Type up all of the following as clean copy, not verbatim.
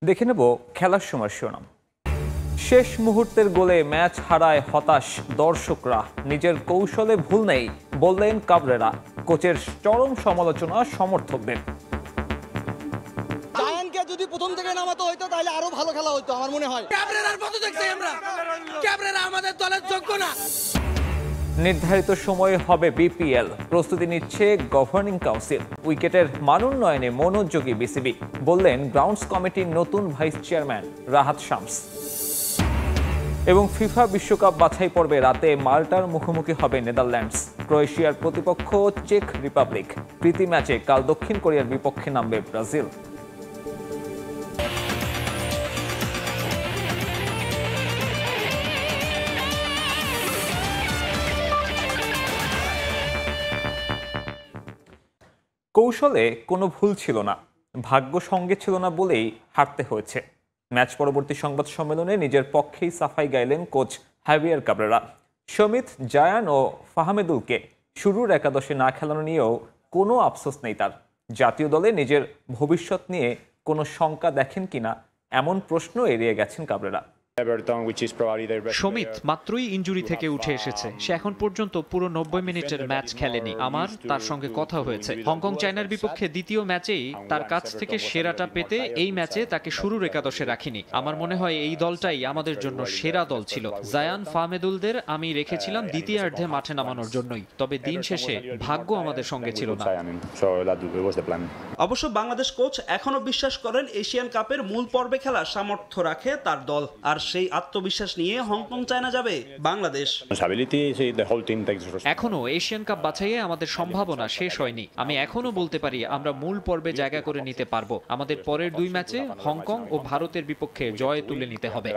দেখে নেব খেলার সময় শিরোনাম। শেষ মুহূর্তের গোলে ম্যাচ হারায় হতাশ দর্শকরা, নিজের কৌশলে ভুল নেই বললেন কাবরেরা, কোচের চরম সমালোচনা সমর্থকদের। জায়ানকে যদি প্রথম থেকে নামাতো হইতো তাহলে আরো ভালো খেলা হইতো আমার মনে হয়। ক্যাবরেরার মতো দেখছি আমরা, ক্যাবরেরা আমাদের দলের যোগ্য না। নির্ধারিত সময়ে হবে বিপিএল, প্রস্তুতি নিচ্ছে গভর্নিং কাউন্সিল, উইকেটের মান উন্নয়নে মনোযোগী বিসিবি বললেন গ্রাউন্ডস কমিটির নতুন ভাইস চেয়ারম্যান রাহাত শামস। এবং ফিফা বিশ্বকাপ বাছাই পর্বে রাতে মাল্টার মুখোমুখি হবে নেদারল্যান্ডস, ক্রোয়েশিয়ার প্রতিপক্ষ চেক রিপাবলিক। প্রীতি ম্যাচে কাল দক্ষিণ কোরিয়ার বিপক্ষে নামবে ব্রাজিল। কৌশলে কোনো ভুল ছিল না, ভাগ্য সঙ্গে ছিল না বলেই হারতে হয়েছে। ম্যাচ পরবর্তী সংবাদ সম্মেলনে নিজের পক্ষেই সাফাই গাইলেন coach Javier Cabrera. Samit, Zayan ও ফাহমেদুলকে শুরুর একাদশে না খেলানো নিয়েও কোনো আফসোস নেই তার। জাতীয় দলে নিজের ভবিষ্যৎ নিয়ে কোনো শঙ্কা দেখেন কিনা এমন প্রশ্ন এড়িয়ে গেছেন কাবরেরা। সমিত মাত্রই ইনজুরি থেকে উঠে এসেছে, সে এখন পর্যন্ত পুরো 90 মিনিটের ম্যাচ খেলেনি। আমার তার সঙ্গে কথা হয়েছে, হংকং চায়নার বিপক্ষে দ্বিতীয় ম্যাচেই তার কাছ থেকে সেরাটা পেতে এই ম্যাচে তাকে শুরুর একাদশে রাখিনি। আমার মনে হয় এই দলটাই আমাদের জন্য সেরা দল ছিল। জায়ান, ফাহমেদুলদের আমি রেখেছিলাম দ্বিতীয়ার্ধে মাঠে নামানোর জন্যই, তবে দিন শেষে ভাগ্য আমাদের সঙ্গে ছিল না। অবশ্য বাংলাদেশ কোচ এখনো বিশ্বাস করেন এশিয়ান কাপের মূল পর্বে খেলার সামর্থ্য রাখে তার দল, আর সেই আত্মবিশ্বাস নিয়ে হংকং চায়না যাবে বাংলাদেশ। এখনো এশিয়ান কাপ বাছাইয়ে আমাদের সম্ভাবনা শেষ হয়নি। আমি এখনো বলতে পারি আমরা মূল পর্বে জায়গা করে নিতে পারবো। আমাদের পরের দুই ম্যাচে হংকং ও ভারতের বিপক্ষে জয় তুলে নিতে হবে।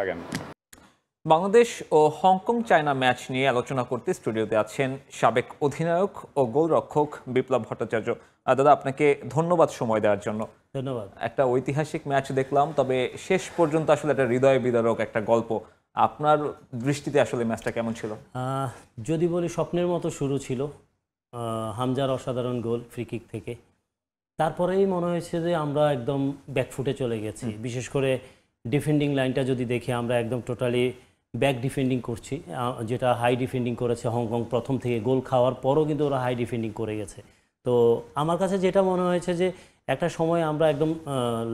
বাংলাদেশ ও হংকং চায়না ম্যাচ নিয়ে আলোচনা করতে স্টুডিওতে আছেন সাবেক অধিনায়ক ও গোলরক্ষক বিপ্লব ভট্টাচার্য। দাদা, আপনাকে ধন্যবাদ সময় দেওয়ার জন্য। ধন্যবাদ। একটা ঐতিহাসিক ম্যাচ দেখলাম, তবে শেষ পর্যন্ত আসলে একটা হৃদয় বিদারক একটা গল্প। আপনার দৃষ্টিতে আসলে ম্যাচটা কেমন ছিল? যদি বলি স্বপ্নের মতো শুরু ছিল, হামজার অসাধারণ গোল ফ্রি কিক থেকে। তারপরেই মনে হয়েছে যে আমরা একদম ব্যাকফুটে চলে গেছি। বিশেষ করে ডিফেন্ডিং লাইনটা যদি দেখি, আমরা একদম টোটালি ব্যাক ডিফেন্ডিং করছি, যেটা হাই ডিফেন্ডিং করেছে হংকং প্রথম থেকে। গোল খাওয়ার পরও কিন্তু ওরা হাই ডিফেন্ডিং করে গেছে। তো আমার কাছে যেটা মনে হয়েছে যে একটা সময় আমরা একদম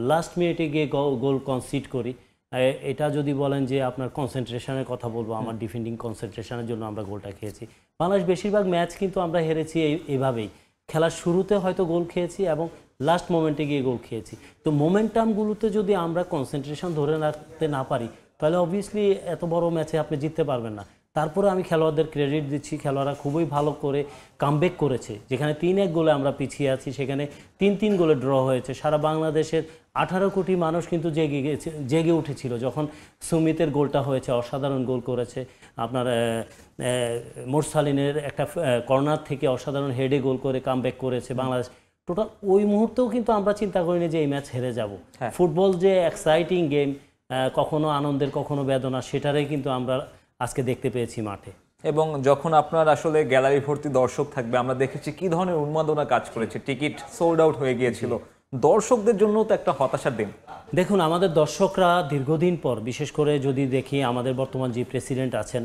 লাস্ট মিনিটে গিয়ে গোল কনসিড করি। এটা যদি বলেন যে আপনার কনসেন্ট্রেশনের কথা বলবো, আমার ডিফেন্ডিং কনসেন্ট্রেশনের জন্য আমরা গোলটা খেয়েছি। বাংলাদেশ বেশিরভাগ ম্যাচ কিন্তু আমরা হেরেছি এইভাবেই, খেলার শুরুতে হয়তো গোল খেয়েছি এবং লাস্ট মোমেন্টে গিয়ে গোল খেয়েছি। তো মোমেন্টামগুলোতে যদি আমরা কনসেন্ট্রেশন ধরে রাখতে না পারি, তাহলে অবভিয়াসলি এত বড় ম্যাচে আপনি জিততে পারবেন না। তারপরে আমি খেলোয়াড়দের ক্রেডিট দিচ্ছি, খেলোয়াড়রা খুবই ভালো করে কামব্যাক করেছে। যেখানে 3-1 গোলে আমরা পিছিয়ে আছি, সেখানে 3-3 গোলে ড্র হয়েছে। সারা বাংলাদেশের 18 কোটি মানুষ কিন্তু জেগে উঠেছিল যখন সুমিতের গোলটা হয়েছে। অসাধারণ গোল করেছে আপনার মোরসালিনের একটা কর্নার থেকে অসাধারণ হেডে গোল করে কামব্যাক করেছে বাংলাদেশ। টোটাল ওই মুহূর্তেও কিন্তু আমরা চিন্তা করিনি যে এই ম্যাচ হেরে যাব। ফুটবল যে এক্সাইটিং গেম, কখনো আনন্দের কখনো বেদনা, সেটারই কিন্তু আমরা আজকে দেখতে পেয়েছি মাঠে। এবং যখন আপনার আসলে গ্যালারি ভর্তি দর্শক থাকবে, আমরা দেখেছি কি ধরনের উন্মাদনা কাজ করেছে। টিকিট সোল্ড আউট হয়ে গিয়েছিল, দর্শকদের জন্য তো একটা হতাশার দিন। দেখুন, আমাদের দর্শকরা দীর্ঘদিন পর, বিশেষ করে যদি দেখি আমাদের বর্তমান যে প্রেসিডেন্ট আছেন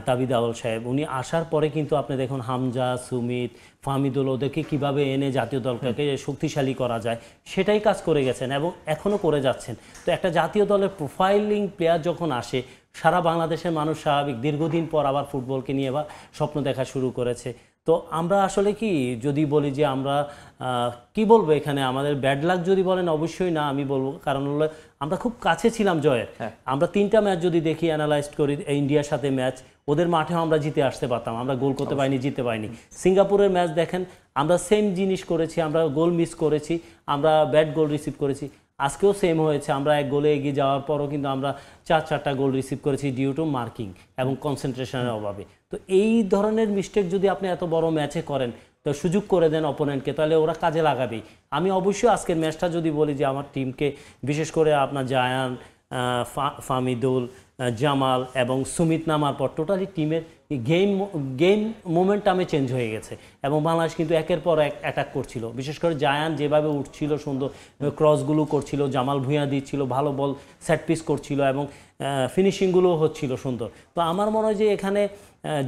তাবিদ আউল সাহেব, উনি আসার পরে কিন্তু আপনি দেখুন হামজা, সুমিত, ফাহমিদুল, ওদেরকে কীভাবে এনে জাতীয় দলটাকে শক্তিশালী করা যায় সেটাই কাজ করে গেছেন এবং এখনও করে যাচ্ছেন। তো একটা জাতীয় দলের প্রোফাইলিং প্লেয়ার যখন আসে, সারা বাংলাদেশের মানুষ স্বাভাবিক দীর্ঘদিন পর আবার ফুটবলকে নিয়ে স্বপ্ন দেখা শুরু করেছে। তো আমরা আসলে কি যদি বলি যে আমরা কি বলবো, এখানে আমাদের ব্যাড লাক যদি বলেন অবশ্যই না আমি বলবো, কারণ হলো আমরা খুব কাছে ছিলাম জয়ের। আমরা 3টা ম্যাচ যদি দেখি, অ্যানালাইজ করি, ইন্ডিয়ার সাথে ম্যাচ, ওদের মাঠেও আমরা জিতে আসতে পারতাম, আমরা গোল করতে পারিনি, জিতে পারিনি। সিঙ্গাপুরের ম্যাচ দেখেন, আমরা সেম জিনিস করেছি, আমরা গোল মিস করেছি, আমরা ব্যাড গোল রিসিভ করেছি। আজকেও সেম হয়েছে, আমরা 1 গোলে এগিয়ে যাওয়ার পরও কিন্তু আমরা 4-4টা গোল রিসিভ করেছি ডিউ টু মার্কিং এবং কনসেন্ট্রেশনের অভাবে। তো এই ধরনের মিস্টেক যদি আপনি এত বড় ম্যাচে করেন, তো সুযোগ করে দেন অপোনেন্টকে, তাহলে ওরা কাজে লাগাবেই। আমি অবশ্যই আজকের ম্যাচটা যদি বলি যে আমার টিমকে, বিশেষ করে আপনার জায়ান, ফাহমিদুল, জামাল এবং সুমিত নামার পর টোটালি টিমের গেম মোমেন্টামে চেঞ্জ হয়ে গেছে এবং বাংলাদেশ কিন্তু একের পর এক অ্যাটাক করছিল, বিশেষ করে জায়ান যেভাবে উঠছিল, সুন্দর ক্রসগুলো করছিল, জামাল ভুঁইয়া দিচ্ছিল, ভালো বল সেট পিস করছিল এবং ফিনিশিংগুলো হচ্ছিল সুন্দর। তো আমার মনে হয় যে এখানে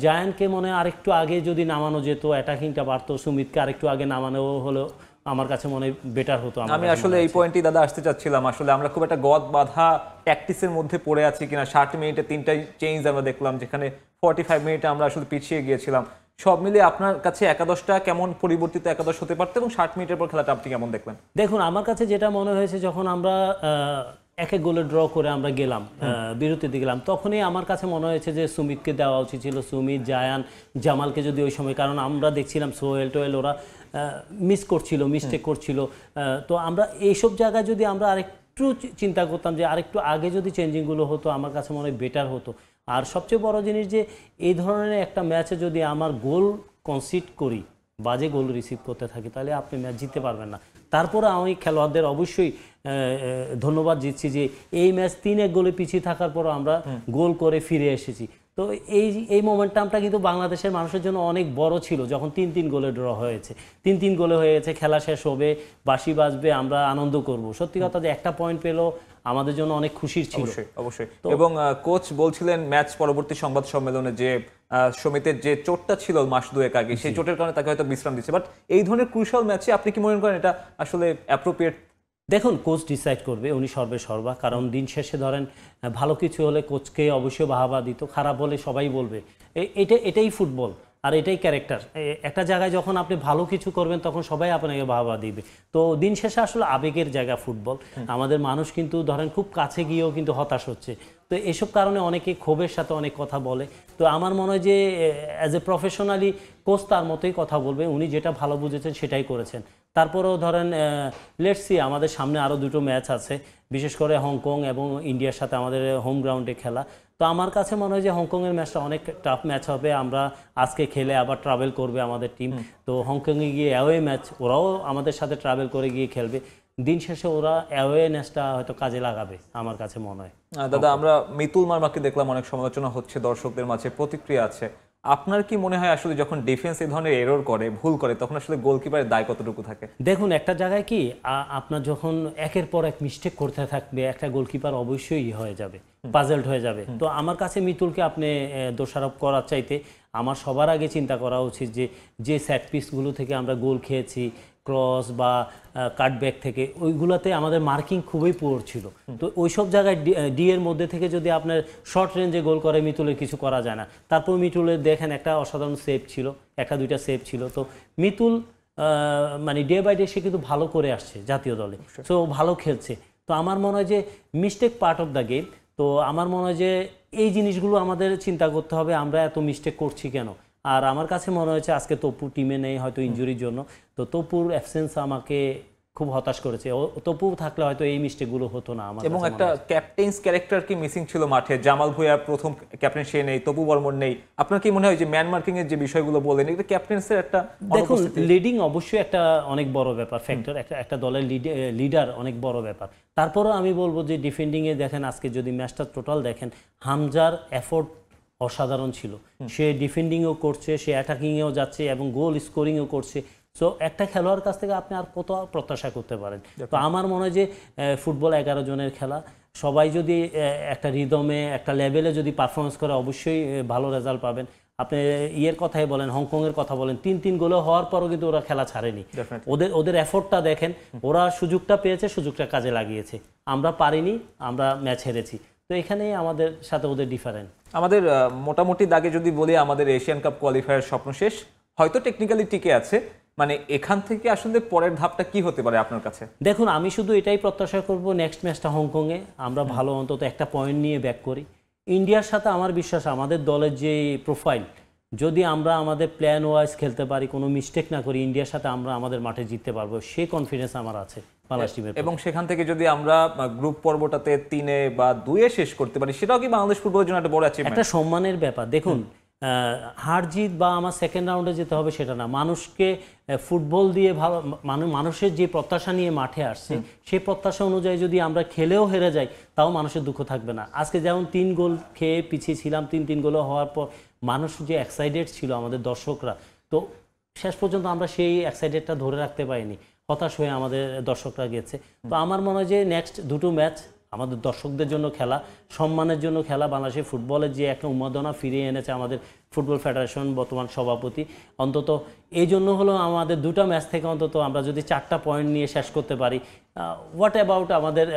জায়ানকে মনে হয় আরেকটু আগে যদি নামানো যেত, অ্যাটাকিংটা পারতো, সুমিতকে আরেকটু আগে নামানো হলেও আমার কাছে মনে হয় বেটার হতো। আমি আসলে এই পয়েন্টই দাদা আসতে চাচ্ছিলাম, আসলে আমরা খুব একটা গদ বাঁধা প্র্যাকটিসের মধ্যে পড়ে আছি কিনা। 60 মিনিটে 3টা চেঞ্জ আমরা দেখলাম, যেখানে 45 মিনিটে আমরা আসলে পিছিয়ে গিয়েছিলাম। সব মিলিয়ে আপনার কাছে একাদশটা কেমন পরিবর্তিত একাদশ হতে পারতো এবং 60 মিনিটের পর খেলাটা আপনি কেমন দেখলেন? দেখুন, আমার কাছে যেটা মনে হয়েছে, যখন আমরা এক এক গোলে ড্র করে আমরা গেলাম, বিরতিতে গেলাম, তখনই আমার কাছে মনে হয়েছে যে সুমিতকে দেওয়া উচিত ছিল, সুমিত, জায়ান, জামালকে যদি ওই সময়, কারণ আমরা দেখছিলাম সোহেল টোয়েল ওরা মিস করছিল, মিস্টেক করছিল। তো আমরা এইসব জায়গায় যদি আমরা আরেকটু চিন্তা করতাম যে আরেকটু আগে যদি চেঞ্জিংগুলো হতো, আমার কাছে মনে হয় বেটার হতো। আর সবচেয়ে বড় জিনিস যে এই ধরনের একটা ম্যাচে যদি আমার গোল কনসিড করি, বাজে গোল রিসিভ করতে থাকি, তাহলে আপনি ম্যাচ জিততে পারবেন না। তারপরে আমি খেলোয়াড়দের অবশ্যই ধন্যবাদ দিচ্ছি যে এই ম্যাচ 3-1 গোলে পিছিয়ে থাকার পরও আমরা গোল করে ফিরে এসেছি। তো এই মোমেন্টামটা কিন্তু বাংলাদেশের মানুষের জন্য অনেক বড় ছিল, যখন 3-3 গোলে ড্র হয়েছে, 3-3 গোলে হয়ে গেছে, খেলা শেষ হবে, বাঁশি বাজবে, আমরা আনন্দ করব। সত্যি কথা যে একটা পয়েন্ট পেলো আমাদের জন্য অনেক খুশির ছিল। অবশ্যই। এবং কোচ বলছিলেন ম্যাচ পরবর্তী সংবাদ সম্মেলনে যে সমিতের যে চোটটা ছিল মাস দুয়েক আগে, সেই চোটের কারণে তাকে হয়তো বিশ্রাম দিচ্ছে। বাট এই ধরনের ক্রুশাল ম্যাচে আপনি কি মনে করেন এটা আসলে অ্যাপ্রোপ্রিয়েট? দেখুন, কোচ ডিসাইড করবে, উনি সর্বা, কারণ দিন শেষে ধরেন ভালো কিছু হলে কোচকে অবশ্যই বাহাবা দিত, খারাপ হলে সবাই বলবে। এটাই ফুটবল আর এটাই ক্যারেক্টার। একটা জায়গায় যখন আপনি ভালো কিছু করবেন তখন সবাই আপনাকে বাহাবা দিবে। তো দিন শেষে আসলে আবেগের জায়গা ফুটবল। আমাদের মানুষ কিন্তু ধরেন খুব কাছে গিয়েও কিন্তু হতাশ হচ্ছে। তো এসব কারণে অনেকে ক্ষোভের সাথে অনেক কথা বলে। তো আমার মনে হয় যে অ্যাজ এ প্রফেশনালি কোচ তার মতোই কথা বলবে, উনি যেটা ভালো বুঝেছেন সেটাই করেছেন। তারপরেও ধরেন লেটস সি, আমাদের সামনে আরও 2টো ম্যাচ আছে, বিশেষ করে হংকং এবং ইন্ডিয়ার সাথে আমাদের হোম গ্রাউন্ডে খেলা। তো আমার কাছে মনে হয় যে হংকংয়ের ম্যাচটা অনেক টাফ ম্যাচ হবে। আমরা আজকে খেলে আবার ট্রাভেল করবে আমাদের টিম, তো হংকংয়ে গিয়ে অ্যাওয়ে ম্যাচ, ওরাও আমাদের সাথে ট্রাভেল করে গিয়ে খেলবে। দিন শেষে ওরা অ্যাওয়েনেসটা হয়তো কাজে লাগাবে আমার কাছে মনে হয়। দাদা, আমরা মিতুল মার্মাকে দেখলাম, অনেক সমালোচনা হচ্ছে, দর্শকদের মাঝে প্রতিক্রিয়া আছে। আপনার কি মনে হয় আসলে যখন ডিফেন্স এই ধরনের এরর করে, ভুল করে, তখন আসলে গোলকিপারের দায় কতটুকু থাকে? দেখুন, একটা জায়গায় কি আপনার যখন একের পর এক মিস্টেক করতে থাকবে, একটা গোলকিপার অবশ্যই হয়ে যাবে, পাজলড হয়ে যাবে। তো আমার কাছে মিতুলকে আপনি দোষারোপ করার চাইতে আমার সবার আগে চিন্তা করা উচিত যে সেট পিসগুলো থেকে আমরা গোল খেয়েছি, ক্রস বা কাটব্যাক থেকে, ওইগুলোতে আমাদের মার্কিং খুবই পুয়ার ছিল। তো ওইসব জায়গায় ডি এর মধ্যে থেকে যদি আপনার শর্ট রেঞ্জে গোল করে, মিতুলের কিছু করা যায় না। তারপর মিতুলের দেখেন একটা অসাধারণ সেভ ছিল, 1-2টা সেভ ছিল। তো মিতুল মানে ডে বাই ডে সে কিন্তু ভালো করে আসছে জাতীয় দলে, সো ভালো খেলছে। তো আমার মনে হয় যে mistake part of the game. তো আমার মনে হয় যে এই জিনিসগুলো আমাদের চিন্তা করতে হবে, আমরা এত মিস্টেক করছি কেন। আর আমার কাছে মনে হয়েছে আজকে তপু টিমে নেই হয়তো ইনজুরির জন্য, তো তপুর অ্যাবসেন্স আমাকে খুব হতাশ করেছে। তপু থাকলে হয়তো এই মিস্টেকগুলো হতো না আমার। এবং একটা ক্যাপ্টেন্স ক্যারেক্টার কি মিসিং ছিল মাঠে। জামাল ভুঁইয়া প্রথম ক্যাপ্টেন, সে নেই, তপু বর্মন নেই। আপনার কি মনে হয় যে ম্যান মার্কিং এর যে বিষয়গুলো বলেন, এটা ক্যাপ্টেন্সের একটা? দেখুন, লিডিং অবশ্যই একটা অনেক বড় ব্যাপার, ফ্যাক্টর, একটা দলের লিডার অনেক বড় ব্যাপার। তারপরেও আমি বলবো যে ডিফেন্ডিংয়ে দেখেন, আজকে যদি ম্যাচটা টোটাল দেখেন, হামজার এফোর্ট অসাধারণ ছিল। সে ডিফেন্ডিংও করছে, সে অ্যাটাকিংয়েও যাচ্ছে এবং গোল স্কোরিংও করছে। সো একটা খেলোয়াড়ের কাছ থেকে আপনি আর কত প্রত্যাশা করতে পারেন? তো আমার মনে হয় যে ফুটবল 11 জনের খেলা, সবাই যদি একটা রিদমে, একটা লেভেলে যদি পারফরমেন্স করে, অবশ্যই ভালো রেজাল্ট পাবেন। আপনি ইয়ের কথাই বলেন, হংকংয়ের কথা বলেন, 3-3 গোলে হওয়ার পরও কিন্তু ওরা খেলা ছাড়েনি। ওদের এফোর্টটা দেখেন, ওরা সুযোগটা পেয়েছে, সুযোগটা কাজে লাগিয়েছে। আমরা পারিনি, আমরা ম্যাচ হেরেছি। তো এখানেই আমাদের সাথে ওদের ডিফারেন্ট। আমাদের মোটামুটি দাগে যদি বলি, আমাদের এশিয়ান কাপ কোয়ালিফায়ার স্বপ্ন শেষ, হয়তো টেকনিক্যালি টিকে আছে। মানে এখান থেকে আসলে পরের ধাপটা কি হতে পারে আপনার কাছে? দেখুন, আমি শুধু এটাই প্রত্যাশা করব, নেক্সট ম্যাচটা হংকংয়ে আমরা ভালো অন্তত একটা পয়েন্ট নিয়ে ব্যাক করি। ইন্ডিয়ার সাথে আমার বিশ্বাস, আমাদের দলের যে প্রোফাইল, যদি আমরা আমাদের প্ল্যান ওয়াইজ খেলতে পারি, কোনো মিস্টেক না করি, ইন্ডিয়ার সাথে আমরা আমাদের মাঠে জিততে পারবো, সেই কনফিডেন্স আমার আছে বাংলাদেশ টিমের। এবং সেখান থেকে যদি আমরা গ্রুপ পর্বটাতে 3 বা 2 শেষ করতে পারি, সেটাও কি বাংলাদেশ ফুটবলের জন্য একটা বড় অ্যাচিভমেন্ট, একটা সম্মানের ব্যাপার। দেখুন, হার জিত বা আমার সেকেন্ড রাউন্ডে যেতে হবে সেটা না, মানুষকে ফুটবল দিয়ে ভালো মানুষের যে প্রত্যাশা নিয়ে মাঠে আসছে সেই প্রত্যাশা অনুযায়ী যদি আমরা খেলেও হেরে যাই তাও মানুষের দুঃখ থাকবে না। আজকে যেমন 3 গোল খেয়ে পিছিয়ে ছিলাম, 3 গোল হওয়ার পর মানুষ যে এক্সাইটেড ছিল আমাদের দর্শকরা, তো শেষ পর্যন্ত আমরা সেই এক্সাইটেডটা ধরে রাখতে পারিনি, হতাশ হয়ে আমাদের দর্শকরা গেছে। তো আমার মনে হয় যে নেক্সট 2টো ম্যাচ আমাদের দর্শকদের জন্য খেলা, সম্মানের জন্য খেলা, বাংলাদেশের ফুটবলের যে একটা উন্মাদনা ফিরিয়ে এনেছে আমাদের ফুটবল ফেডারেশন বর্তমান সভাপতি, অন্তত এই জন্য হলো আমাদের 2টা ম্যাচ থেকে অন্তত আমরা যদি 4টা পয়েন্ট নিয়ে শেষ করতে পারি, হোয়াট অ্যাবাউট আমাদের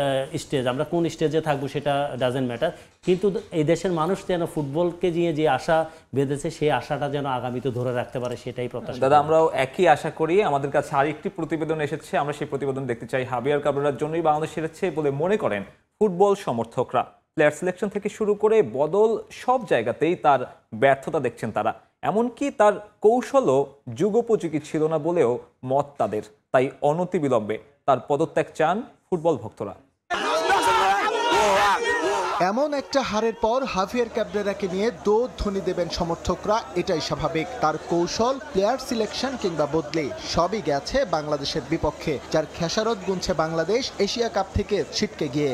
স্টেজ, আমরা কোন স্টেজে থাকবো সেটা ডাজেন্ট ম্যাটার, কিন্তু এই দেশের মানুষ যেন ফুটবলকে নিয়ে যে আশা বেঁধেছে সেই আশাটা যেন আগামীতে ধরে রাখতে পারে সেটাই প্রত্যাশা। দাদা, আমরাও একই আশা করি। আমাদের কাছে আরেকটি প্রতিবেদন এসেছে, আমরা সেই প্রতিবেদন দেখতে চাই। হাবিয়ার কাবরেরার জন্যই বাংলাদেশ হেরেছে বলে মনে করেন ফুটবল সমর্থকরা। প্লেয়ার সিলেকশন থেকে শুরু করে বদল সব জায়গাতেই তার ব্যর্থতা দেখছেন তারা, এমনকি তার কৌশলও যুগোপযোগী ছিল না বলেও মত তাদের। তাই অনতিবিলম্বে তার পদত্যাগ চান ফুটবল ভক্তরা। এমন একটা হারের পর হাভিয়ার ক্যাবরেরাকে নিয়ে দোধ্বনি দেবেন সমর্থকরা, এটাই স্বাভাবিক। তার কৌশল, প্লেয়ার সিলেকশন কিংবা বদলে সবই গেছে বাংলাদেশের বিপক্ষে, যার খেসারত গুনছে বাংলাদেশ এশিয়া কাপ থেকে ছিটকে গিয়ে।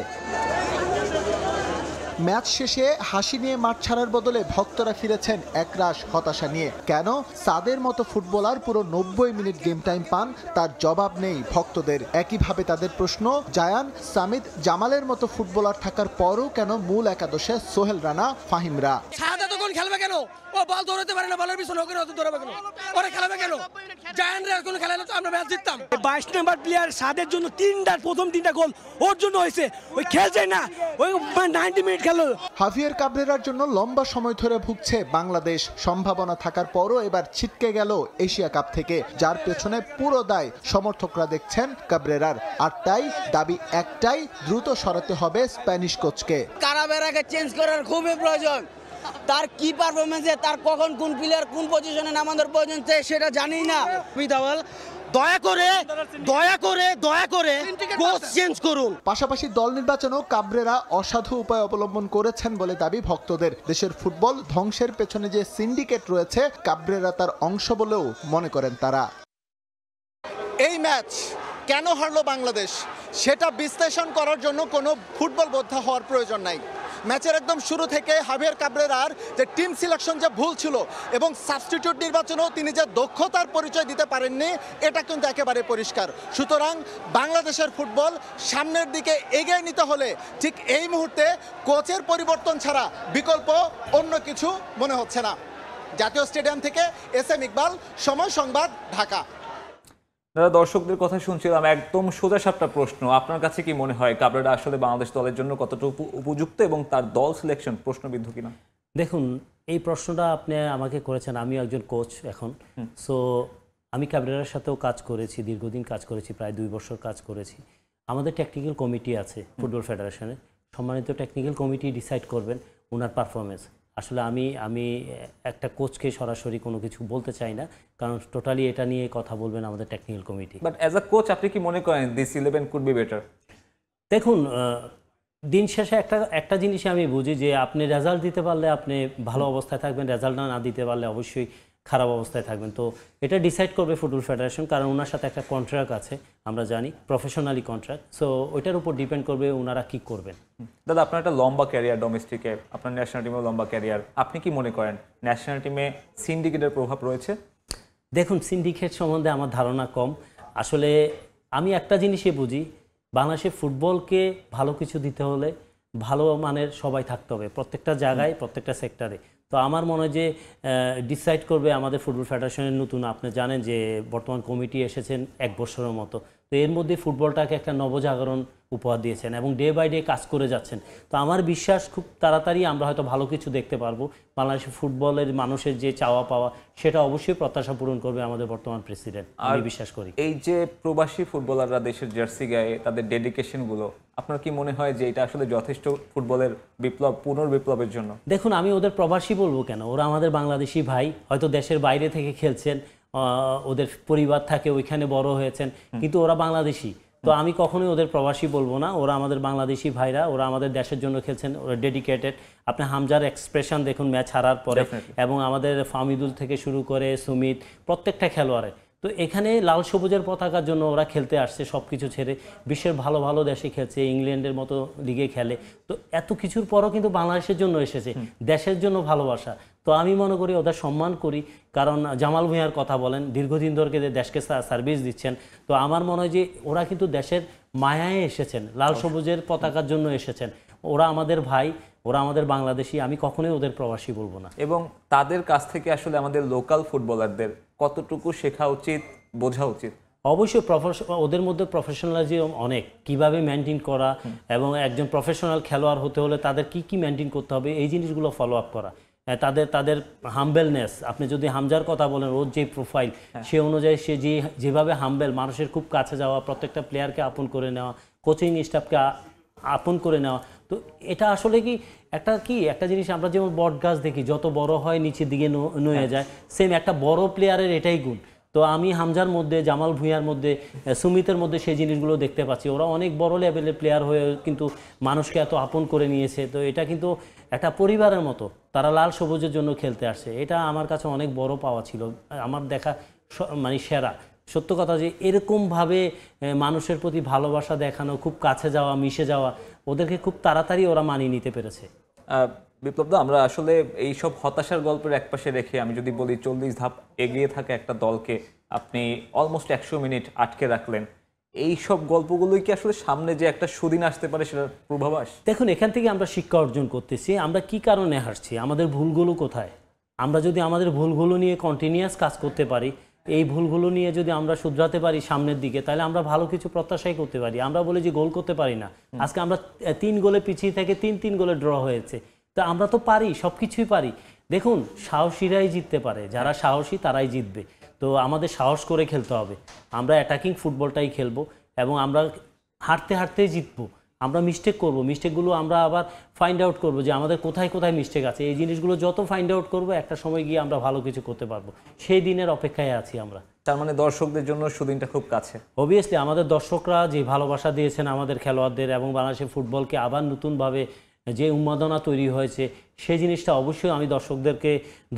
ম্যাচ শেষে হাসি নিয়ে মাঠ ছাড়ার বদলে ভক্তরা ফিরেছেন একরাশ হতাশা নিয়ে। কেন সাদের মতো ফুটবলার পুরো 90 মিনিট গেম টাইম পান তার জবাব নেই ভক্তদের। একইভাবে তাদের প্রশ্ন, জায়ান, সামিদ, জামালের মতো ফুটবলার থাকার পরও কেন মূল একাদশে সোহেল রানা, ফাহিমরা? সাদা তখন খেলবে কেন? ও বল ধরতে পারে না, বলের পিছনে ওকে ধরবে কেন? ওরে খেলবে কেন? জায়ানরা কোন খেলালে তো আমরা ম্যাচ জিততাম। 22 নম্বর প্লেয়ার সাদের জন্য প্রথম 3টা গোল ওর জন্য হয়েছে, ওই খেলছে না, ওই 90 মিনিট খেলো। হাভিয়ার কাবরেরার জন্য লম্বা সময় ধরে ভুগছে বাংলাদেশ। সম্ভাবনা থাকার পরও এবার ছিটকে গেল এশিয়া কাপ থেকে, যার পেছনে পুরো দায় সমর্থকরা দেখছেন কাবরেরার। আর তাই দাবি একটাই, দ্রুত সরাতে হবে স্প্যানিশ কোচকে। কারাবেরাকে চেঞ্জ করার খুবই প্রয়োজন। তার কি পারফরমেন্সে, তার কখন কোন প্লেয়ার কোন পজিশনে নামানোর প্রয়োজন সেটা জানি না। দয়া করে কোচ চেঞ্জ করুন। পাশাপাশি দল নির্বাচনেও কাবরেরা অসাধু উপায় অবলম্বন করেছেন বলে দাবি ভক্তদের। দেশের ফুটবল ধ্বংসের পেছনে যে সিন্ডিকেট রয়েছে, কাবরেরা তার অংশ বলেও মনে করেন তারা। এই ম্যাচ কেন হারলো বাংলাদেশ সেটা বিশ্লেষণ করার জন্য কোনো ফুটবল বোদ্ধা হওয়ার প্রয়োজন নাই। ম্যাচের একদম শুরু থেকে হাভিয়ার কাবরেরার যে টিম সিলেকশন যে ভুল ছিল এবং সাবস্টিটিউট নির্বাচনেও তিনি যে দক্ষতার পরিচয় দিতে পারেননি, এটা কিন্তু একেবারে পরিষ্কার। সুতরাং বাংলাদেশের ফুটবল সামনের দিকে এগিয়ে নিতে হলে ঠিক এই মুহূর্তে কোচের পরিবর্তন ছাড়া বিকল্প অন্য কিছু মনে হচ্ছে না। জাতীয় স্টেডিয়াম থেকে SM ইকবাল, সময় সংবাদ, ঢাকা। দাদা, দর্শকদের কথা শুনছিলাম, একদম সোজা সাপটা প্রশ্ন, আপনার কাছে কি মনে হয় কাবরেরা আসলে বাংলাদেশ দলের জন্য কতটুকু উপযুক্ত এবং তার দল সিলেকশন প্রশ্নবিদ্ধ কিনা? দেখুন, এই প্রশ্নটা আপনি আমাকে করেছেন, আমি একজন কোচ এখন। সো আমি কাবরেরার সাথেও কাজ করেছি, দীর্ঘদিন কাজ করেছি, প্রায় 2 বছর কাজ করেছি। আমাদের টেকনিক্যাল কমিটি আছে ফুটবল ফেডারেশনে, সম্মানিত টেকনিক্যাল কমিটি ডিসাইড করবেন ওনার পারফরমেন্স। আসলে আমি একটা কোচকে সরাসরি কোনো কিছু বলতে চাই না, কারণ টোটালি এটা নিয়ে কথা বলবেন আমাদের technical committee. But as a coach আপনি কি মনে করেন দিস 11 কুড বি বেটার? দেখুন, দিন শেষে একটা জিনিসই আমি বুঝি যে আপনি রেজাল্ট দিতে পারলে আপনি ভালো অবস্থায় থাকবেন, রেজাল্ট না দিতে পারলে অবশ্যই খারাপ অবস্থায় থাকবেন। তো এটা ডিসাইড করবে ফুটবল ফেডারেশন, কারণ ওনার সাথে একটা কন্ট্রাক্ট আছে, আমরা জানি প্রফেশনালি কন্ট্রাক্ট। সো ওইটার উপর ডিপেন্ড করবে ওনারা কি করবেন। দাদা, আপনার একটা লম্বা ক্যারিয়ার ডোমেস্টিকে, আপনার ন্যাশনাল টিমেও লম্বা ক্যারিয়ার, আপনি কি মনে করেন ন্যাশনাল টিমে সিন্ডিকেটের প্রভাব রয়েছে? দেখুন, সিন্ডিকেট সম্বন্ধে আমার ধারণা কম। আসলে আমি একটা জিনিসই বুঝি, বাংলাদেশের ফুটবলকে ভালো কিছু দিতে হলে ভালো মানের সবাই থাকতে হবে প্রত্যেকটা জায়গায়, প্রত্যেকটা সেক্টরে। তো আমার মনে হয় যে ডিসাইড করবে আমাদের ফুটবল ফেডারেশনের নতুন, আপনি জানেন যে বর্তমান কমিটি এসেছেন 1 বছরের মতো। তো এর মধ্যে ফুটবলটাকে একটা নবজাগরণ উপহার দিয়েছেন এবং ডে বাই ডে কাজ করে যাচ্ছেন। তো আমার বিশ্বাস খুব তাড়াতাড়ি আমরা হয়তো ভালো কিছু দেখতে পারবো। বাংলাদেশের ফুটবলের মানুষের যে চাওয়া পাওয়া সেটা অবশ্যই প্রত্যাশা পূরণ করবে আমাদের বর্তমান প্রেসিডেন্ট, আমি বিশ্বাস করি। এই যে প্রবাসী ফুটবলাররা দেশের জার্সি গায়ে তাদের ডেডিকেশনগুলো, আপনার কি মনে হয় যে এটা আসলে যথেষ্ট ফুটবলের পুনর্বিপ্লবের জন্য? দেখুন, আমি ওদের প্রবাসী বলবো কেন, ওরা আমাদের বাংলাদেশি ভাই, হয়তো দেশের বাইরে থেকে খেলছেন, ওদের পরিবার থাকে ওইখানে বড় হয়েছেন, কিন্তু ওরা বাংলাদেশি। তো আমি কখনোই ওদের প্রবাসী বলবো না, ওরা আমাদের বাংলাদেশি ভাইরা, ওরা আমাদের দেশের জন্য খেলছেন, ওরা ডেডিকেটেড। আপনি হামজার এক্সপ্রেশন দেখুন ম্যাচ হারার পরে, এবং আমাদের ফামিদুল থেকে শুরু করে সুমিত, প্রত্যেকটা খেলোয়াড়ে। তো এখানে লাল সবুজের পতাকার জন্য ওরা খেলতে আসছে, সব কিছু ছেড়ে বিশ্বের ভালো ভালো দেশে খেলছে, ইংল্যান্ডের মতো লিগে খেলে। তো এত কিছুর পরও কিন্তু বাংলাদেশের জন্য এসেছে, দেশের জন্য ভালোবাসা। তো আমি মনে করি ওদের সম্মান করি, কারণ জামাল ভুঁইয়ার কথা বলেন, দীর্ঘদিন ধরে দেশকে সার্ভিস দিচ্ছেন। তো আমার মনে হয় যে ওরা কিন্তু দেশের মায়ায় এসেছেন, লাল সবুজের পতাকার জন্য এসেছেন। ওরা আমাদের ভাই, ওরা আমাদের বাংলাদেশি, আমি কখনোই ওদের প্রবাসী বলবো না। এবং তাদের কাছ থেকে আসলে আমাদের লোকাল ফুটবলারদের কতটুকু শেখা উচিত, বোঝা উচিত? অবশ্যই ওদের মধ্যে প্রফেশনালিজম অনেক, কিভাবে মেনটেন করা, এবং একজন প্রফেশনাল খেলোয়াড় হতে হলে তাদের কি কি মেনটেন করতে হবে, এই জিনিসগুলো ফলো আপ করা। তাদের হাম্বেলনেস, আপনি যদি হামজার কথা বলেন, ওর যে প্রোফাইল, সে অনুযায়ী সে যেভাবে হাম্বেল, মানুষের খুব কাছে যাওয়া, প্রত্যেকটা প্লেয়ারকে আপন করে নেওয়া, কোচিং স্টাফকে আপন করে নেওয়া। তো এটা আসলে একটা জিনিস, আমরা যেমন বট গাছ দেখি, যত বড় হয় নিচের দিকে নুয়ে যায়, সেম একটা বড় প্লেয়ারের এটাই গুণ। তো আমি হামজার মধ্যে, জামাল ভুঁইয়ার মধ্যে, সুমিতের মধ্যে সেই জিনিসগুলো দেখতে পাচ্ছি। ওরা অনেক বড় লেভেলের প্লেয়ার হয়ে কিন্তু মানুষকে এত আপন করে নিয়েছে। তো এটা কিন্তু একটা পরিবারের মতো, তারা লাল সবুজের জন্য খেলতে আসছে। এটা আমার কাছে অনেক বড় পাওয়া ছিল, আমার দেখা মানে সেরা। সত্য কথা যে এরকমভাবে মানুষের প্রতি ভালোবাসা দেখানো, খুব কাছে যাওয়া, মিশে যাওয়া, ওদেরকে খুব তাড়াতাড়ি ওরা মানিয়ে নিতে পেরেছে। বিপ্লব দা, আমরা আসলে এই সব হতাশার গল্পের একপাশে রেখে আমি যদি বলি 40 ধাপ এগিয়ে থাকা একটা দলকে আপনি অলমোস্ট 100 মিনিট আটকে রাখলেন, এই সব গল্পগুলোই কি আসলে সামনে যে একটা সুদিন আসতে পারে সেটার পূর্বাভাস? দেখুন, এখান থেকে আমরা শিক্ষা অর্জন করতেছি। আমরা কি কারণে হারছি, আমাদের ভুলগুলো কোথায়। আমরা যদি আমাদের ভুলগুলো নিয়ে কন্টিনিউয়াস কাজ করতে পারি, এই ভুলগুলো নিয়ে যদি আমরা শুধরাতে পারি সামনের দিকে, তাহলে আমরা ভালো কিছু প্রত্যাশাই করতে পারি। আমরা বলি যে গোল করতে পারি না, আজকে আমরা 3 গোলে পিছিয়ে থেকে 3-3 গোলে ড্র হয়েছে। তো আমরা তো পারি, সব কিছুই পারি। দেখুন, সাহসীরাই জিততে পারে, যারা সাহসী তারাই জিতবে। তো আমাদের সাহস করে খেলতে হবে, আমরা অ্যাটাকিং ফুটবলটাই খেলবো, এবং আমরা হারতে হারতেই জিতবো। আমরা মিস্টেক করব, মিস্টেকগুলো আমরা আবার ফাইন্ড আউট করবো যে আমাদের কোথায় কোথায় মিস্টেক আছে। এই জিনিসগুলো যত ফাইন্ড আউট করবো, একটা সময় গিয়ে আমরা ভালো কিছু করতে পারবো। সেই দিনের অপেক্ষায় আছি আমরা। তার মানে দর্শকদের জন্য সুদিনটা খুব কাছে। অবভিয়াসলি আমাদের দর্শকরা যে ভালোবাসা দিয়েছেন আমাদের খেলোয়াড়দের, এবং বাংলাদেশের ফুটবলকে আবার নতুনভাবে যে উন্মাদনা তৈরি হয়েছে, সেই জিনিসটা অবশ্যই আমি দর্শকদেরকে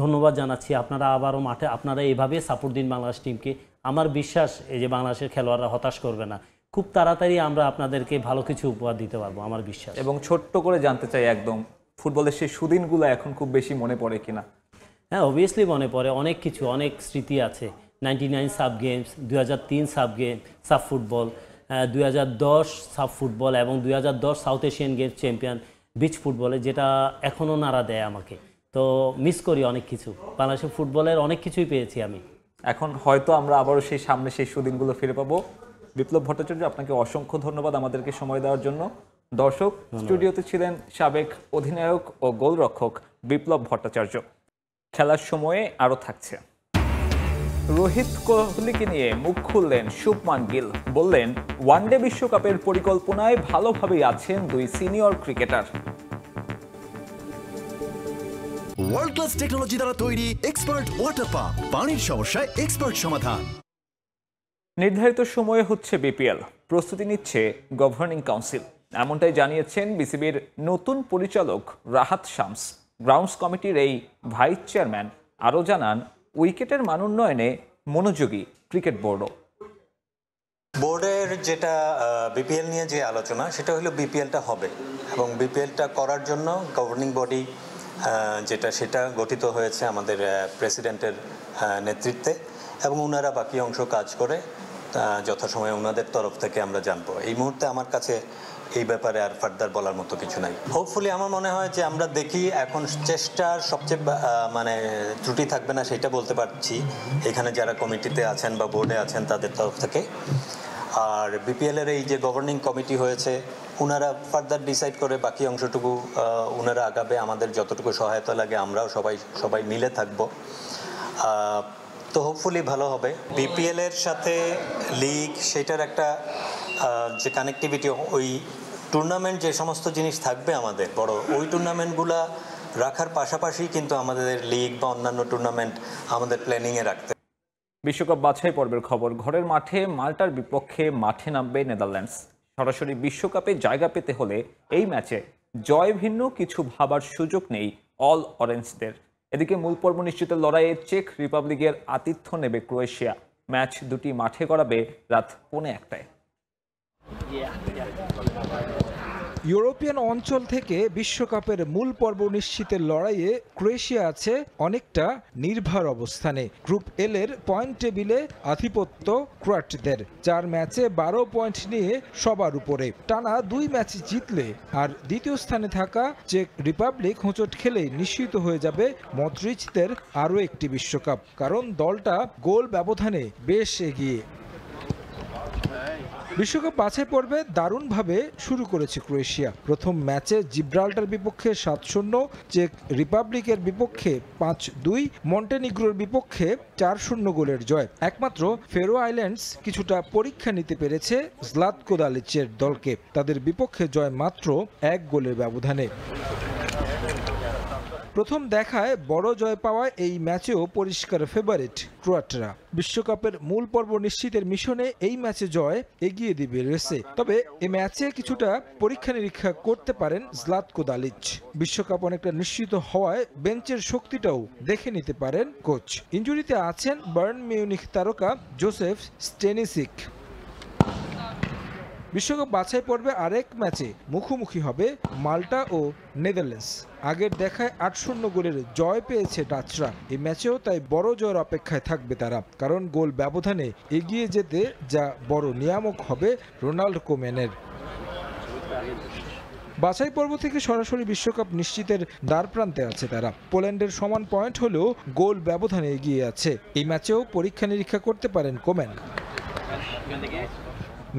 ধন্যবাদ জানাচ্ছি। আপনারা আবারও মাঠে, আপনারা এইভাবে সাপোর্ট দিন বাংলাদেশ টিমকে। আমার বিশ্বাস এই যে বাংলাদেশের খেলোয়াড়রা হতাশ করবে না, খুব তাড়াতাড়ি আমরা আপনাদেরকে ভালো কিছু উপহার দিতে পারবো, আমার বিশ্বাস। এবং ছোট্ট করে জানতে চাই একদম, ফুটবলের সেই সুদিনগুলো এখন খুব বেশি মনে পড়ে কিনা? হ্যাঁ, অবভিয়াসলি মনে পড়ে, অনেক কিছু, অনেক স্মৃতি আছে। 99 sub games, 2003 sub football, 2010 sub football, এবং 2010 south Asian games champion beach ফুটবলে, যেটা এখনও নাড়া দেয় আমাকে। তো মিস করি অনেক কিছু, বাংলাদেশের ফুটবলের অনেক কিছুই পেয়েছি আমি। এখন হয়তো আমরা আবারও সেই সামনে সেই সুদিনগুলো ফিরে পাবো। বিপ্লব ভট্টাচার্য, আপনাকে অসংখ্য ধন্যবাদ আমাদেরকে সময় দেওয়ার জন্য। দর্শক, স্টুডিওতে ছিলেন সাবেক অধিনায়ক ও গোলরক্ষক বিপ্লব ভট্টাচার্য। খেলার সময়ে আরও থাকছে। রোহিত কোহলিকে নিয়ে মুখ খুললেন শুভমান গিল, বললেন ওয়ানডে বিশ্বকাপের পরিকল্পনায় ভালোভাবেই আছেন দুই senior cricketer. World class technology দ্বারা তৈরি এক্সপার্ট ওয়াটার পাম্প, পানির সমস্যায় এক্সপার্ট সমাধান। নির্ধারিত সময়ে হচ্ছে বিপিএল, প্রস্তুতি নিচ্ছে গভর্নিং কাউন্সিল, এমনটাই জানিয়েছেন বিসিবির নতুন পরিচালক রাহাত শামস। গ্রাউন্ডস কমিটির এই ভাইস চেয়ারম্যান আরও জানান, উইকেটের মান উন্নয়নে মনোযোগী ক্রিকেট বোর্ডও। বোর্ডের যেটা বিপিএল নিয়ে যে আলোচনা, সেটা হলো বিপিএলটা হবে, এবং বিপিএলটা করার জন্য গভর্নিং বডি সেটা গঠিত হয়েছে আমাদের প্রেসিডেন্টের নেতৃত্বে, এবং ওনারা বাকি অংশ কাজ করে যথাসময়ে ওনাদের তরফ থেকে আমরা জানবো। এই মুহূর্তে আমার কাছে এই ব্যাপারে আর ফার্দার বলার মতো কিছু নাই। হোপফুলি আমার মনে হয় যে আমরা দেখি, এখন চেষ্টার সবচেয়ে ত্রুটি থাকবে না সেটা বলতে পারছি এখানে যারা কমিটিতে আছেন বা বোর্ডে আছেন তাদের তরফ থেকে। আর বিপিএলের এই যে গভর্নিং কমিটি হয়েছে, ওনারা ফার্দার ডিসাইড করে বাকি অংশটুকু ওনারা আগাবে। আমাদের যতটুকু সহায়তা লাগে আমরাও সবাই মিলে থাকবো। তো হোপফুলি ভালো হবে। বিপিএলের সাথে লিগ, সেটার একটা যে কানেক্টিভিটি, ওই টুর্নামেন্ট যে সমস্ত জিনিস থাকবে আমাদের বড়, ওই টুর্নামেন্টগুলা রাখার পাশাপাশি কিন্তু আমাদের লিগ বা অন্যান্য টুর্নামেন্ট আমাদের প্ল্যানিংয়ে রাখতে বিশ্বকাপ বাছাই পর্বের খবর। ঘরের মাঠে মাল্টার বিপক্ষে মাঠে নামবে নেদারল্যান্ডস। সরাসরি বিশ্বকাপে জায়গা পেতে হলে এই ম্যাচে জয় ভিন্ন কিছু ভাবার সুযোগ নেই অল অরেঞ্জদের। এদিকে মূল পর্ব নিশ্চিতের লড়াইয়ে চেক রিপাবলিকের আতিথ্য নেবে ক্রোয়েশিয়া। ম্যাচ দুটি মাঠে গড়াবে রাত 1:15। ইউরোপিয়ান অঞ্চল থেকে বিশ্বকাপের মূল পর্ব নিশ্চিতের লড়াইয়ে ক্রোয়েশিয়া আছে অনেকটা নির্ভর অবস্থানে। গ্রুপ এল এর পয়েন্ট টেবিলে আধিপত্য ক্রোয়াটদের। 4 ম্যাচে 12 পয়েন্ট নিয়ে সবার উপরে। টানা 2 ম্যাচ জিতলে আর দ্বিতীয় স্থানে থাকা চেক রিপাবলিক হোঁচট খেলেই নিশ্চিত হয়ে যাবে মদ্রিচদের আরও একটি বিশ্বকাপ, কারণ দলটা গোল ব্যবধানে বেশ এগিয়ে। বিশ্বকাপ বাছাই পর্বে দারুণভাবে শুরু করেছে ক্রোয়েশিয়া। প্রথম ম্যাচে জিব্রাল্টার বিপক্ষে 7-0, চেক রিপাবলিকের বিপক্ষে 5-2, মন্টেনিগ্রোর বিপক্ষে 4-0 গোলের জয়। একমাত্র ফেরো আইল্যান্ডস কিছুটা পরীক্ষা নিতে পেরেছে জ্লাতকো দালিচের দলকে। তাদের বিপক্ষে জয় মাত্র 1 গোলের ব্যবধানে। প্রথম দেখায় বড় জয় পাওয়ায় এই ম্যাচেও পরিষ্কার ফেভারিট ক্রোয়াটরা। বিশ্বকাপের মূল পর্ব নিশ্চিতের মিশনে এই ম্যাচে জয় এগিয়ে দিবে রেসে। তবে এই ম্যাচে কিছুটা পরীক্ষা নিরীক্ষা করতে পারেন জ্লাতকো দালিচ। বিশ্বকাপ অনেকটা নিশ্চিত হওয়ায় বেঞ্চের শক্তিটাও দেখে নিতে পারেন কোচ। ইনজুরিতে আছেন বায়ার্ন মিউনিখ তারকা জোসেফ স্টেনিসিক। বিশ্বকাপ বাছাই পর্বে আরেক ম্যাচে মুখোমুখি হবে মাল্টা ও নেদারল্যান্ডস। আগের দেখায় 8-0 গোলের জয় পেয়েছে ডাচরা। এই ম্যাচেও তাই বড় জয়ের অপেক্ষায় থাকবে তারা, কারণ গোল ব্যবধানে এগিয়ে যেতে যা বড় নিয়ামক হবে রোনাল্ড কোম্যানের। বাছাই পর্ব থেকে সরাসরি বিশ্বকাপ নিশ্চিতের দ্বারপ্রান্তে আছে তারা। পোল্যান্ডের সমান পয়েন্ট হলেও গোল ব্যবধানে এগিয়ে আছে। এই ম্যাচেও পরীক্ষা নিরীক্ষা করতে পারেন কোম্যান।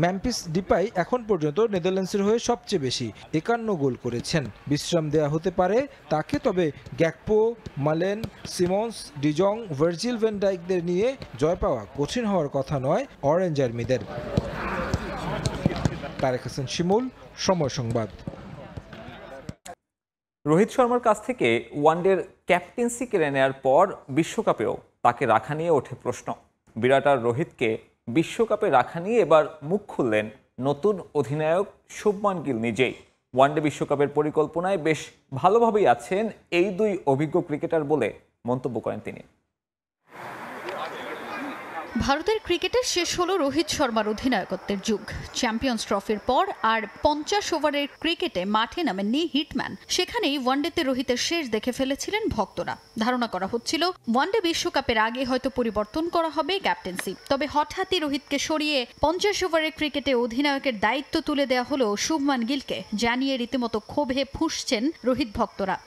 ম্যাম্পিস ডিপাই এখন পর্যন্ত নেদারল্যান্ডসের হয়ে সবচেয়ে বেশি 51 গোল করেছেন। বিশ্রাম দেয়া হতে পারে তাকে, তবে Gakpo, মালেন, Simmons, de Jong, Virgil van ডাইকদের নিয়ে জয় পাওয়া কঠিন হওয়ার কথা নয় অরেঞ্জ আর্মিদের। তারেক হাসান শিমুল, সময় সংবাদ। রোহিত শর্মার কাছ থেকে ওয়ানডের ক্যাপ্টেন্সি কেড়ে নেওয়ার পর বিশ্বকাপেও তাকে রাখা নিয়ে ওঠে প্রশ্ন। বিরাট আর রোহিতকে বিশ্বকাপে রাখা নিয়ে এবার মুখ খুললেন নতুন অধিনায়ক শুভমান গিল নিজেই। ওয়ানডে বিশ্বকাপের পরিকল্পনায় বেশ ভালোভাবেই আছেন এই দুই অভিজ্ঞ ক্রিকেটার বলে মন্তব্য করেন তিনি। ভারতের ক্রিকেটের শেষ হলো রোহিত শর্মার অধিনায়কত্বের যুগ। চ্যাম্পিয়ন্স ট্রফির পর আর 50 ওভারের ক্রিকেটে মাঠে নামেননি হিটম্যান। সেখানেই ওয়ানডেতে রোহিতের শেষ দেখে ফেলেছিলেন ভক্তরা। ধারণা করা হচ্ছিল ওয়ানডে বিশ্বকাপের আগে হয়তো পরিবর্তন করা হবে ক্যাপ্টেন্সি। তবে হঠাৎই রোহিতকে সরিয়ে 50 ওভারের ক্রিকেটে অধিনায়কের দায়িত্ব তুলে দেওয়া হলো শুভমান গিলকে, জানিয়ে রীতিমতো ক্ষোভে ফুঁসছেন রোহিত ভক্তরা।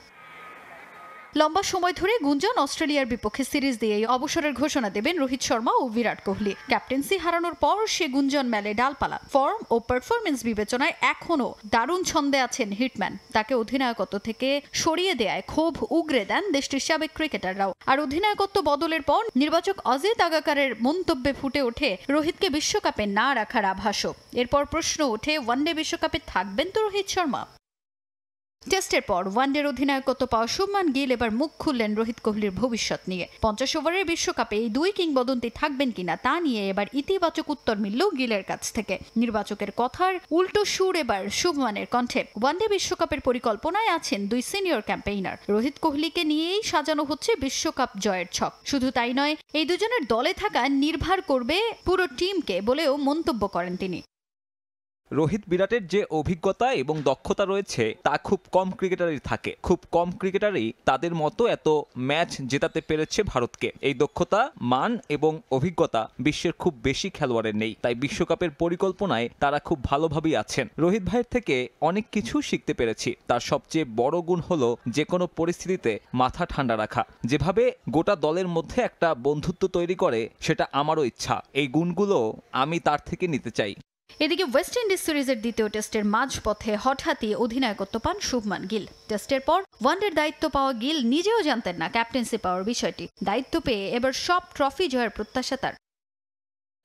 লম্বা সময় ধরে গুঞ্জন অস্ট্রেলিয়ার বিপক্ষে সিরিজ দিয়েই অবসরের ঘোষণা দেবেন রোহিত শর্মা ও বিরাট কোহলি। ক্যাপ্টেন্সি হারানোর পর সে গুঞ্জন মেলে ডালপালা। ফর্ম ও পারফরমেন্স বিবেচনায় এখনও দারুণ ছন্দে আছেন হিটম্যান। তাকে অধিনায়কত্ব থেকে সরিয়ে দেয়ায় ক্ষোভ উগরে দেন দেশটির সাবেক ক্রিকেটাররাও। আর অধিনায়কত্ব বদলের পর নির্বাচক অজিত আগাকারের মন্তব্যে ফুটে ওঠে রোহিতকে বিশ্বকাপে না রাখার আভাসও। এরপর প্রশ্ন ওঠে ওয়ানডে বিশ্বকাপে থাকবেন তো রোহিত শর্মা? টেস্টের পর ওয়ানডের অধিনায়কত্ব পাওয়া শুভমান গিল এবার মুখ খুললেন রোহিত কোহলির ভবিষ্যৎ নিয়ে। 50 ওভারের বিশ্বকাপে এই দুই কিংবদন্তি থাকবেন কিনা তা নিয়ে এবার ইতিবাচক উত্তর মিলল গিলের কাছ থেকে। নির্বাচকের কথার উল্টো সুর এবার শুভমানের কণ্ঠে। ওয়ানডে বিশ্বকাপের পরিকল্পনায় আছেন দুই সিনিয়র ক্যাম্পেইনার। রোহিত কোহলিকে নিয়েই সাজানো হচ্ছে বিশ্বকাপ জয়ের ছক। শুধু তাই নয়, এই দুজনের দলে থাকা নির্ভর করবে পুরো টিমকে বলেও মন্তব্য করেন তিনি। রোহিত বিরাটের যে অভিজ্ঞতা এবং দক্ষতা রয়েছে তা খুব কম ক্রিকেটারই থাকে। খুব কম ক্রিকেটারই তাদের মতো এত ম্যাচ জেতাতে পেরেছে ভারতকে। এই দক্ষতা, মান এবং অভিজ্ঞতা বিশ্বের খুব বেশি খেলোয়াড়ের নেই। তাই বিশ্বকাপের পরিকল্পনায় তারা খুব ভালোভাবেই আছেন। রোহিত ভাইয়ের থেকে অনেক কিছু শিখতে পেরেছি। তার সবচেয়ে বড় গুণ হলো যে কোনো পরিস্থিতিতে মাথা ঠান্ডা রাখা। যেভাবে গোটা দলের মধ্যে একটা বন্ধুত্ব তৈরি করে, সেটা আমারও ইচ্ছা। এই গুণগুলো আমি তার থেকে নিতে চাই। এদিকে ওয়েস্ট ইন্ডিজ সিরিজের দ্বিতীয় টেস্টের মাঝপথে হঠাৎই অধিনায়কত্ব পান শুভমান গিল। টেস্টের পর ওয়ানডের দায়িত্ব পাওয়া গিল নিজেও জানতেন না ক্যাপ্টেন্সি পাওয়ার বিষয়টি। দায়িত্ব পেয়ে এবার সব ট্রফি জয়ের প্রত্যাশা তার।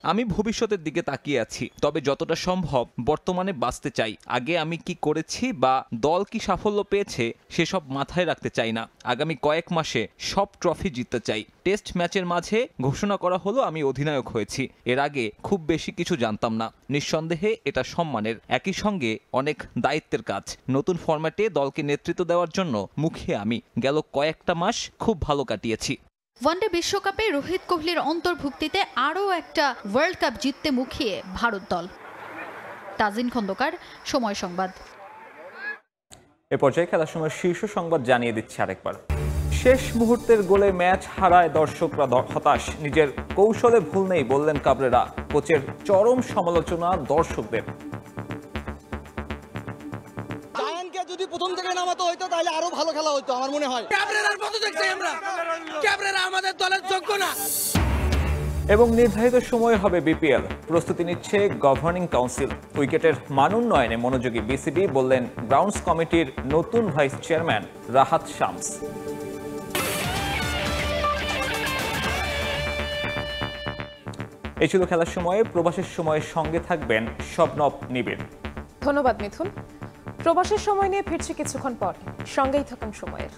আমি ভবিষ্যতের দিকে তাকিয়ে আছি, তবে যতটা সম্ভব বর্তমানে বাঁচতে চাই। আগে আমি কি করেছি বা দল কি সাফল্য পেয়েছে সেসব মাথায় রাখতে চাই না। আগামী কয়েক মাসে সব ট্রফি জিততে চাই। টেস্ট ম্যাচের মাঝে ঘোষণা করা হলো আমি অধিনায়ক হয়েছি। এর আগে খুব বেশি কিছু জানতাম না। নিঃসন্দেহে এটা সম্মানের, একই সঙ্গে অনেক দায়িত্বের কাজ। নতুন ফরম্যাটে দলকে নেতৃত্ব দেওয়ার জন্য মুখে আমি গেল কয়েকটা মাস খুব ভালো কাটিয়েছি। ওয়ানডে বিশ্বকাপে রোহিত কোহলির অন্তর্ভুক্তিতে আরও একটা ওয়ার্ল্ড কাপ জিততে মুখিয়ে ভারত দল। তাজিন খন্দকার, সময় সংবাদ। এ পর্যায়ে খেলার সময় শীর্ষ সংবাদ জানিয়ে দিচ্ছে আরেকবার। শেষ মুহূর্তের গোলে ম্যাচ হারায় দর্শকরা হতাশ। নিজের কৌশলে ভুল নেই বললেন কাবরেরা। কোচের চরম সমালোচনা দর্শকদের। যদি প্রথম থেকে নামাতো হইতো তাহলে আরো ভালো খেলা হইতো আমার মনে হয়। ক্যাবরেরার মতো দেখছি আমরা, ক্যাবরেরা আমাদের দলের যোগ্য না। এবং নির্ধারিত সময়ে হবে বিপিএল, প্রস্তুতি নিচ্ছে গভর্নিং কাউন্সিল। উইকেটের মান উন্নয়নে মনোযোগী বিসিবি বললেন গ্রাউন্ডস কমিটির নতুন ভাইস চেয়ারম্যান রাহাত শামস। এই ছিল খেলার সময়ে। প্রবাসের সময়ের সঙ্গে থাকবেন শবনব নিবিড়। ধন্যবাদ মিথুন। প্রবাসের সময় নিয়ে ফিরছি কিছুক্ষণ পর, সঙ্গেই থাকুন সময়ের।